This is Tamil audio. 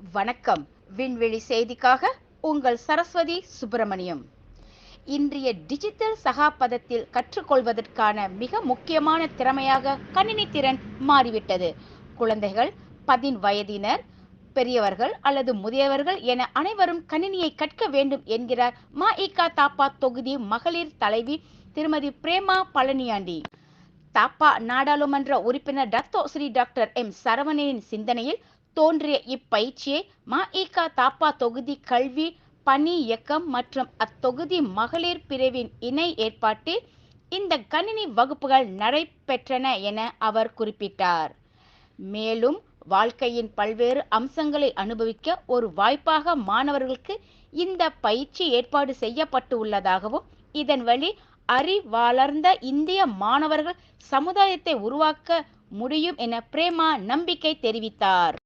வணக்கம். விண்வெளி செய்திக்காக உங்கள் சரஸ்வதி சுப்பிரமணியம். இன்றைய டிஜிட்டல் சகாப்தத்தில் கற்றுக்கொள்வதற்கான மிக முக்கியமான திறமையாக கணினி திறன் மாறிவிட்டது. குழந்தைகள், 10 வயதினர், பெரியவர்கள் அல்லது முதியவர்கள் என அனைவரும் கணினியை கற்க வேண்டும் என்கிறார் ம.இ.க. தாப்பா தொகுதி மகளிர் தலைவி திருமதி பிரேமா பழனியாண்டி. தாப்பா நாடாளுமன்ற உறுப்பினர் டத்தோஸ்ரீ டாக்டர் எம். சரவணனின் சிந்தனையில் தோன்றிய இப்பயிற்சியை ம.இ.க. தாப்பா தொகுதி கல்வி பணி இயக்கம் மற்றும் அத்தொகுதி மகளிர் பிரிவின் இணை ஏற்பாட்டில் இந்த கணினி வகுப்புகள் நடைபெற்றன என அவர் குறிப்பிட்டார். மேலும் வாழ்க்கையின் பல்வேறு அம்சங்களை அனுபவிக்க ஒரு வாய்ப்பாக மாணவர்களுக்கு இந்த பயிற்சி ஏற்பாடு செய்யப்பட்டு உள்ளதாகவும், இதன் வழி அறிவார்ந்த இந்திய மாணவர்கள் சமுதாயத்தை உருவாக்க முடியும் என பிரேமா நம்பிக்கை தெரிவித்தார்.